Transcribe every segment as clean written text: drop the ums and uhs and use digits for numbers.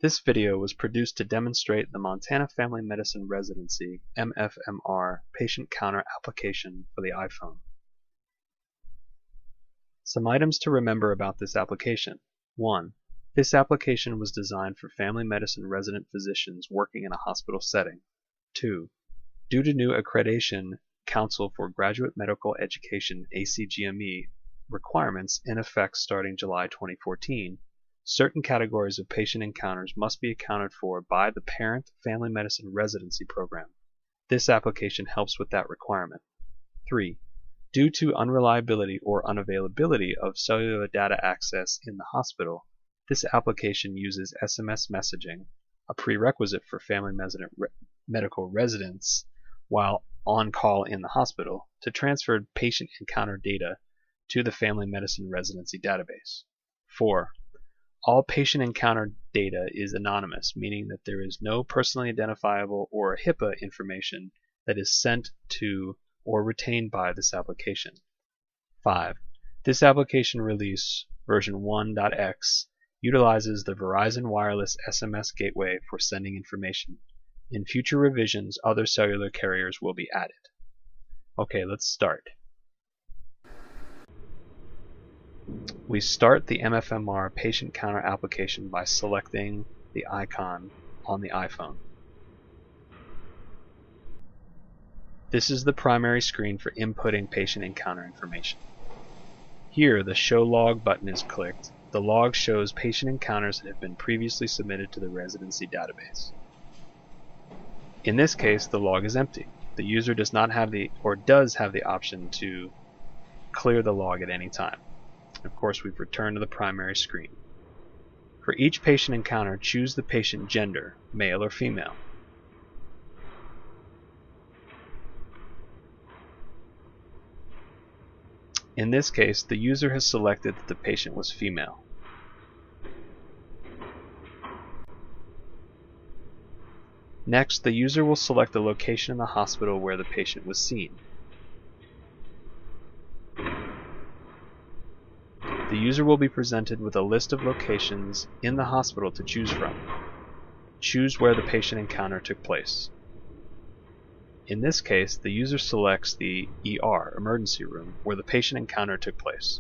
This video was produced to demonstrate the Montana Family Medicine Residency MFMR Patient Counter application for the iPhone. Some items to remember about this application. 1. This application was designed for family medicine resident physicians working in a hospital setting. 2. Due to new Accreditation Council for Graduate Medical Education ACGME requirements in effect starting July 2014, certain categories of patient encounters must be accounted for by the parent family medicine residency program. This application helps with that requirement. 3. Due to unreliability or unavailability of cellular data access in the hospital, this application uses SMS messaging, a prerequisite for family medical residents while on call in the hospital, to transfer patient encounter data to the family medicine residency database. 4. All patient encounter data is anonymous, meaning that there is no personally identifiable or HIPAA information that is sent to or retained by this application. 5. This application release, version 1.x, utilizes the Verizon Wireless SMS gateway for sending information. In future revisions, other cellular carriers will be added. Okay, let's start. We start the MFMR Patient Counter application by selecting the icon on the iPhone. This is the primary screen for inputting patient encounter information. Here, the Show Log button is clicked. The log shows patient encounters that have been previously submitted to the residency database. In this case, the log is empty. The user does not have does have the option to clear the log at any time. Of course, we've returned to the primary screen. For each patient encounter, choose the patient gender, male or female. In this case, the user has selected that the patient was female. Next, the user will select the location in the hospital where the patient was seen. The user will be presented with a list of locations in the hospital to choose from. Choose where the patient encounter took place. In this case, the user selects the ER, emergency room, where the patient encounter took place.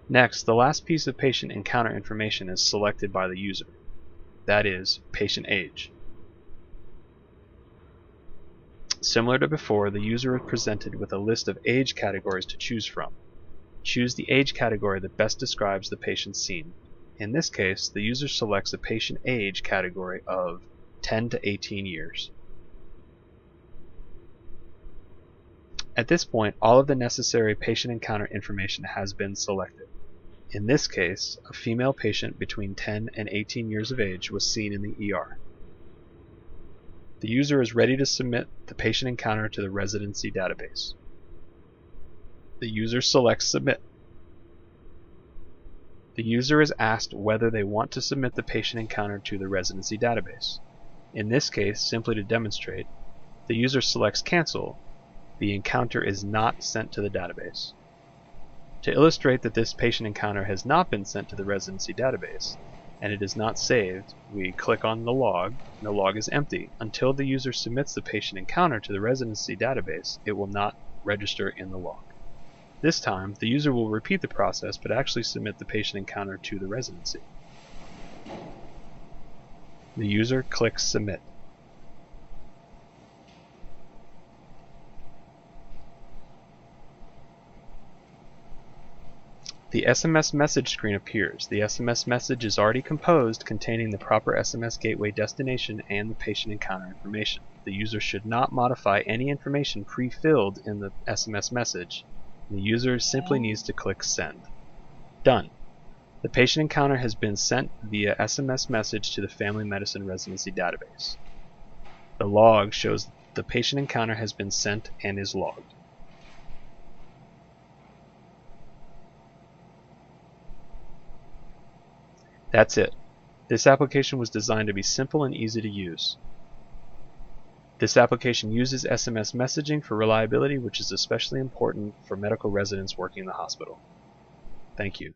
Next, the last piece of patient encounter information is selected by the user. That is, patient age. Similar to before, the user is presented with a list of age categories to choose from. Choose the age category that best describes the patient seen. In this case, the user selects a patient age category of 10 to 18 years. At this point, all of the necessary patient encounter information has been selected. In this case, a female patient between 10 and 18 years of age was seen in the ER. The user is ready to submit the patient encounter to the residency database. The user selects Submit. The user is asked whether they want to submit the patient encounter to the residency database. In this case, simply to demonstrate, the user selects Cancel. The encounter is not sent to the database. To illustrate that this patient encounter has not been sent to the residency database, and it is not saved, we click on the log, and the log is empty. Until the user submits the patient encounter to the residency database, it will not register in the log. This time, the user will repeat the process but actually submit the patient encounter to the residency. The user clicks Submit. The SMS message screen appears. The SMS message is already composed, containing the proper SMS gateway destination and the patient encounter information. The user should not modify any information pre-filled in the SMS message. The user simply needs to click Send. Done. The patient encounter has been sent via SMS message to the Family Medicine Residency database. The log shows the patient encounter has been sent and is logged. That's it. This application was designed to be simple and easy to use. This application uses SMS messaging for reliability, which is especially important for medical residents working in the hospital. Thank you.